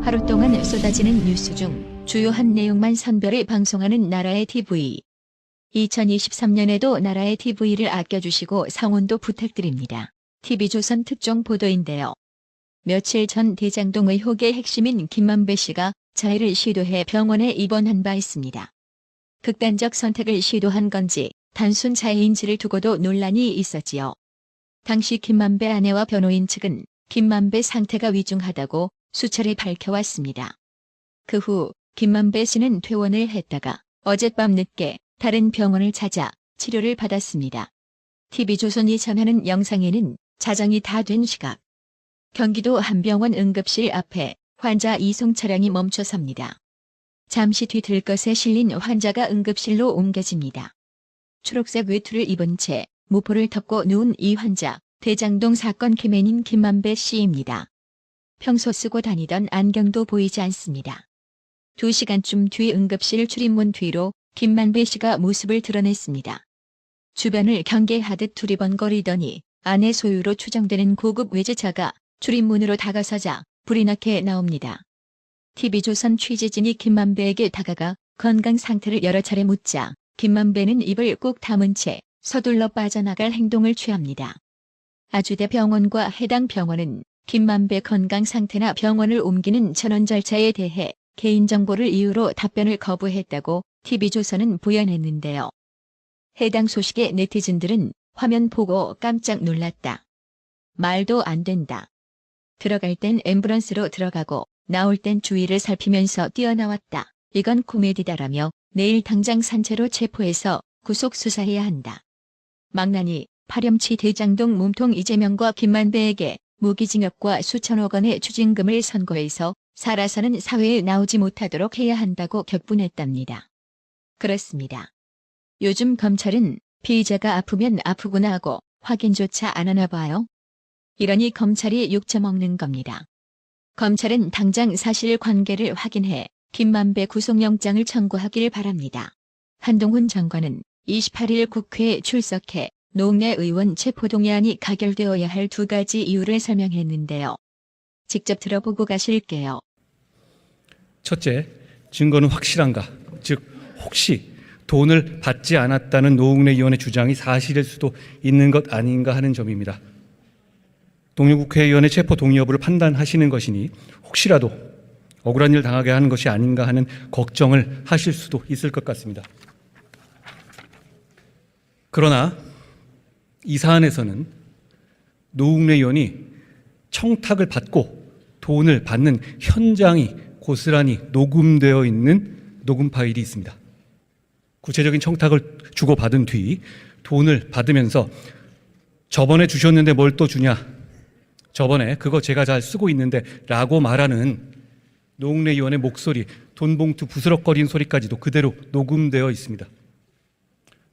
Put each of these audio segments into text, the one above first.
하루 동안 쏟아지는 뉴스 중 주요한 내용만 선별해 방송하는 나라의 TV. 2023년에도 나라의 TV를 아껴주시고 성원도 부탁드립니다. TV조선 특종 보도인데요. 며칠 전 대장동 의혹의 핵심인 김만배 씨가 자해를 시도해 병원에 입원한 바 있습니다. 극단적 선택을 시도한 건지 단순 자해인지를 두고도 논란이 있었지요. 당시 김만배 아내와 변호인 측은 김만배 상태가 위중하다고 수차례 밝혀왔습니다. 그 후 김만배 씨는 퇴원을 했다가 어젯밤 늦게 다른 병원을 찾아 치료를 받았습니다. TV조선이 전하는 영상에는 자정이 다 된 시각, 경기도 한 병원 응급실 앞에 환자 이송 차량이 멈춰 섭니다. 잠시 뒤 들것에 실린 환자가 응급실로 옮겨집니다. 초록색 외투를 입은 채 무포를 덮고 누운 이 환자, 대장동 사건 케맨인 김만배 씨입니다. 평소 쓰고 다니던 안경도 보이지 않습니다. 2시간쯤 뒤 응급실 출입문 뒤로 김만배 씨가 모습을 드러냈습니다. 주변을 경계하듯 두리번거리더니 아내 소유로 추정되는 고급 외제차가 출입문으로 다가서자 불이 나게 나옵니다. TV조선 취재진이 김만배에게 다가가 건강 상태를 여러 차례 묻자 김만배는 입을 꾹 다문 채 서둘러 빠져나갈 행동을 취합니다. 아주대 병원과 해당 병원은 김만배 건강 상태나 병원을 옮기는 전원 절차에 대해 개인정보를 이유로 답변을 거부했다고 TV조선은 부연했는데요. 해당 소식에 네티즌들은 화면 보고 깜짝 놀랐다. 말도 안 된다. 들어갈 땐 앰뷸런스로 들어가고 나올 땐 주위를 살피면서 뛰어나왔다. 이건 코미디다라며 내일 당장 산채로 체포해서 구속 수사해야 한다. 망나니 파렴치 대장동 몸통 이재명과 김만배에게 무기징역과 수천억 원의 추징금을 선고해서 살아서는 사회에 나오지 못하도록 해야 한다고 격분했답니다. 그렇습니다. 요즘 검찰은 피의자가 아프면 아프구나 하고 확인조차 안 하나 봐요. 이러니 검찰이 욕처먹는 겁니다. 검찰은 당장 사실관계를 확인해 김만배 구속영장을 청구하길 바랍니다. 한동훈 장관은 28일 국회에 출석해 노웅래 의원 체포동의안이 가결되어야 할 2가지 이유를 설명했는데요. 직접 들어보고 가실게요. 첫째, 증거는 확실한가? 즉 혹시 돈을 받지 않았다는 노웅래 의원의 주장이 사실일 수도 있는 것 아닌가 하는 점입니다. 동료 국회의원의 체포 동의 여부를 판단하시는 것이니 혹시라도 억울한 일 당하게 하는 것이 아닌가 하는 걱정을 하실 수도 있을 것 같습니다. 그러나 이 사안에서는 노웅래 의원이 청탁을 받고 돈을 받는 현장이 고스란히 녹음되어 있는 녹음 파일이 있습니다. 구체적인 청탁을 주고받은 뒤 돈을 받으면서 저번에 주셨는데 뭘 또 주냐? 저번에 그거 제가 잘 쓰고 있는데 라고 말하는 노웅래 의원의 목소리, 돈봉투 부스럭거리는 소리까지도 그대로 녹음되어 있습니다.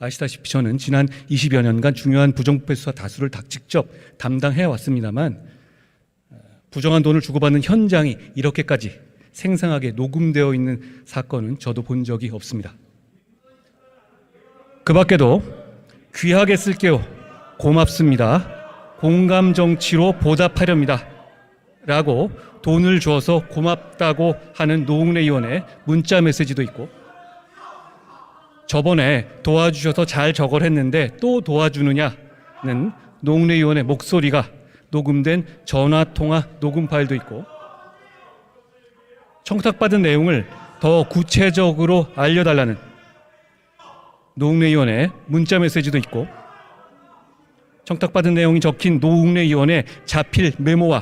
아시다시피 저는 지난 20여 년간 중요한 부정부패 수사 다수를 직접 담당해 왔습니다만 부정한 돈을 주고받는 현장이 이렇게까지 생생하게 녹음되어 있는 사건은 저도 본 적이 없습니다. 그 밖에도 귀하게 쓸게요. 고맙습니다. 공감 정치로 보답하렵니다. 라고 돈을 줘서 고맙다고 하는 노웅래 의원의 문자 메시지도 있고 저번에 도와주셔서 잘 저걸 했는데 또 도와주느냐는 노웅래 의원의 목소리가 녹음된 전화통화 녹음 파일도 있고 청탁받은 내용을 더 구체적으로 알려달라는 노웅래 의원의 문자 메시지도 있고 청탁받은 내용이 적힌 노웅래 의원의 자필 메모와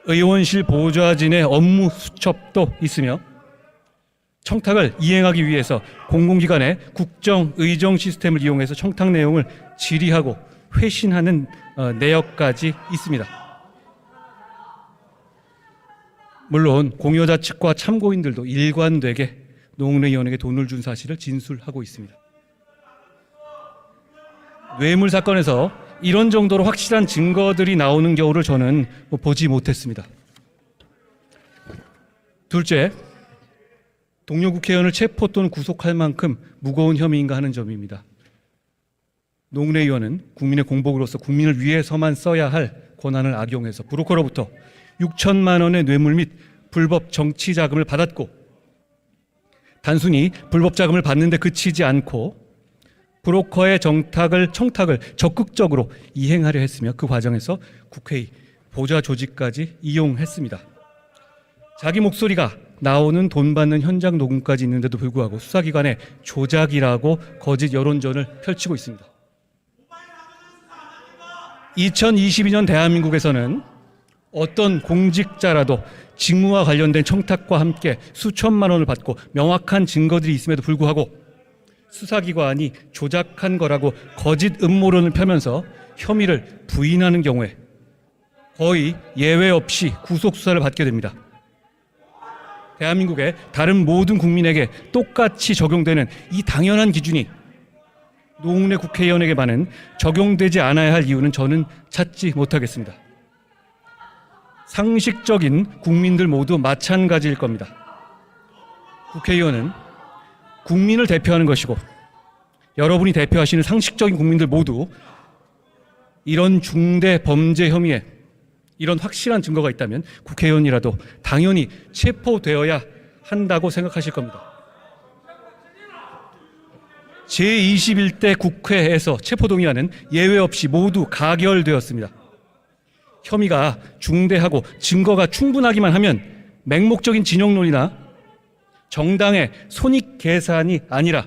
의원실 보좌진의 업무 수첩도 있으며 청탁을 이행하기 위해서 공공기관의 국정의정 시스템을 이용해서 청탁 내용을 질의하고 회신하는 내역까지 있습니다. 물론 공여자 측과 참고인들도 일관되게 노웅래 의원에게 돈을 준 사실을 진술하고 있습니다. 뇌물 사건에서 이런 정도로 확실한 증거들이 나오는 경우를 저는 보지 못했습니다. 둘째, 동료 국회의원을 체포 또는 구속할 만큼 무거운 혐의인가 하는 점입니다. 노웅래 의원은 국민의 공복으로서 국민을 위해서만 써야 할 권한을 악용해서 브로커로부터 6천만 원의 뇌물 및 불법 정치 자금을 받았고, 단순히 불법 자금을 받는데 그치지 않고 브로커의 청탁을 적극적으로 이행하려 했으며 그 과정에서 국회의 보좌 조직까지 이용했습니다. 자기 목소리가 나오는 돈 받는 현장 녹음까지 있는데도 불구하고 수사기관의 조작이라고 거짓 여론전을 펼치고 있습니다. 2022년 대한민국에서는 어떤 공직자라도 직무와 관련된 청탁과 함께 수천만 원을 받고 명확한 증거들이 있음에도 불구하고 수사기관이 조작한 거라고 거짓 음모론을 펴면서 혐의를 부인하는 경우에 거의 예외 없이 구속수사를 받게 됩니다. 대한민국의 다른 모든 국민에게 똑같이 적용되는 이 당연한 기준이 노웅래 국회의원에게만은 적용되지 않아야 할 이유는 저는 찾지 못하겠습니다. 상식적인 국민들 모두 마찬가지일 겁니다. 국회의원은 국민을 대표하는 것이고 여러분이 대표하시는 상식적인 국민들 모두 이런 중대 범죄 혐의에 이런 확실한 증거가 있다면 국회의원이라도 당연히 체포되어야 한다고 생각하실 겁니다. 제21대 국회에서 체포동의안은 예외 없이 모두 가결되었습니다. 혐의가 중대하고 증거가 충분하기만 하면 맹목적인 진영론이나 정당의 손익 계산이 아니라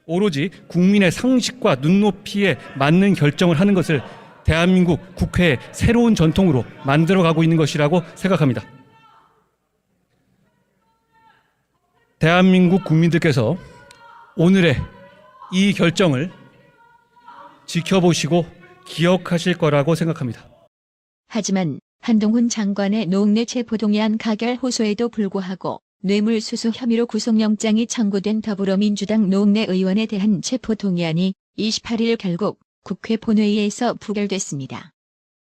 오로지 국민의 상식과 눈높이에 맞는 결정을 하는 것을 대한민국 국회의 새로운 전통으로 만들어가고 있는 것이라고 생각합니다. 대한민국 국민들께서 오늘의 이 결정을 지켜보시고 기억하실 거라고 생각합니다. 하지만 한동훈 장관의 노웅래 체포동의안 가결 호소에도 불구하고 뇌물수수 혐의로 구속영장이 청구된 더불어민주당 노웅래 의원에 대한 체포동의안이 28일 결국 국회 본회의에서 부결됐습니다.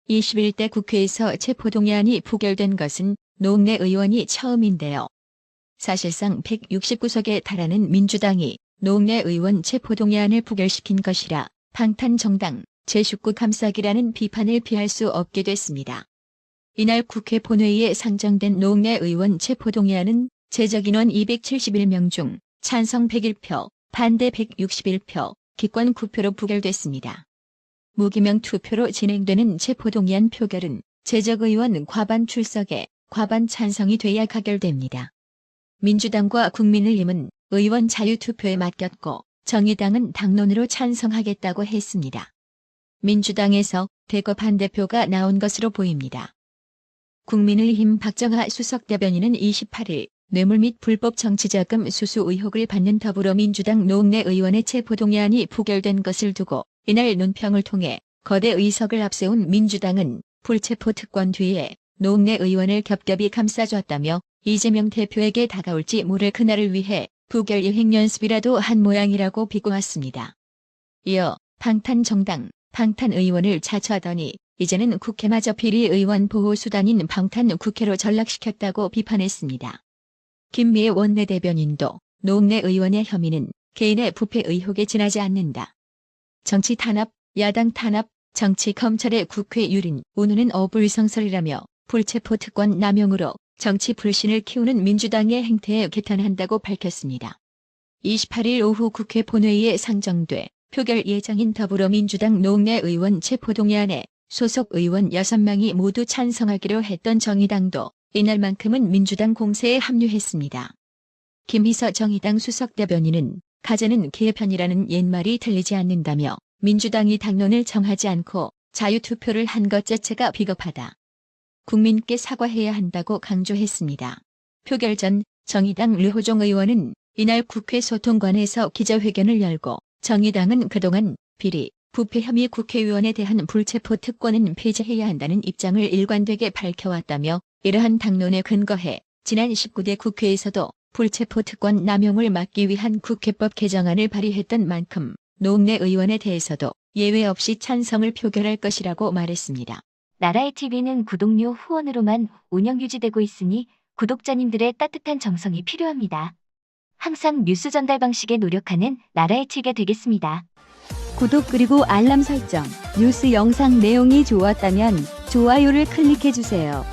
21대 국회에서 체포동의안이 부결된 것은 노웅래 의원이 처음인데요. 사실상 169석에 달하는 민주당이 노웅래 의원 체포동의안을 부결시킨 것이라 방탄정당 제19 감싸기라는 비판을 피할 수 없게 됐습니다. 이날 국회 본회의에 상정된 노웅래 의원 체포동의안은 제적인원 271명 중 찬성 101표, 반대 161표, 기권 9표로 부결됐습니다. 무기명 투표로 진행되는 체포동의안 표결은 제적의원 과반 출석에 과반 찬성이 돼야 가결됩니다. 민주당과 국민의힘은 의원 자유투표에 맡겼고 정의당은 당론으로 찬성하겠다고 했습니다. 민주당에서 대거 반대표가 나온 것으로 보입니다. 국민의힘 박정하 수석대변인은 28일 뇌물 및 불법 정치자금 수수 의혹을 받는 더불어민주당 노웅래 의원의 체포동의안이 부결된 것을 두고 이날 논평을 통해 거대 의석을 앞세운 민주당은 불체포 특권 뒤에 노웅래 의원을 겹겹이 감싸줬다며 이재명 대표에게 다가올지 모를 그날을 위해 부결 예행 연습이라도 한 모양이라고 비꼬았습니다. 이어 방탄정당, 방탄의원을 자처하더니 이제는 국회마저 비리 의원 보호수단인 방탄국회로 전락시켰다고 비판했습니다. 김미애 원내대변인도 노웅래 의원의 혐의는 개인의 부패 의혹에 지나지 않는다. 정치 탄압, 야당 탄압, 정치 검찰의 국회 유린, 운운은 어불성설이라며 불체포 특권 남용으로 정치 불신을 키우는 민주당의 행태에 개탄한다고 밝혔습니다. 28일 오후 국회 본회의에 상정돼 표결 예정인 더불어민주당 노웅래 의원 체포동의안에 소속 의원 6명이 모두 찬성하기로 했던 정의당도 이날만큼은 민주당 공세에 합류했습니다. 김희서 정의당 수석대변인은 가재는 개편이라는 옛말이 틀리지 않는다며 민주당이 당론을 정하지 않고 자유투표를 한 것 자체가 비겁하다. 국민께 사과해야 한다고 강조했습니다. 표결 전 정의당 류호종 의원은 이날 국회 소통관에서 기자회견을 열고 정의당은 그동안 비리, 부패 혐의 국회의원에 대한 불체포 특권은 폐지해야 한다는 입장을 일관되게 밝혀왔다며 이러한 당론에 근거해 지난 19대 국회에서도 불체포 특권 남용을 막기 위한 국회법 개정안을 발의했던 만큼 노웅래 의원에 대해서도 예외 없이 찬성을 표결할 것이라고 말했습니다. 나라의 TV는 구독료 후원으로만 운영 유지되고 있으니 구독자님들의 따뜻한 정성이 필요합니다. 항상 뉴스 전달 방식에 노력하는 나라의 TV가 되겠습니다. 구독 그리고 알람 설정, 뉴스 영상 내용이 좋았다면 좋아요를 클릭해 주세요.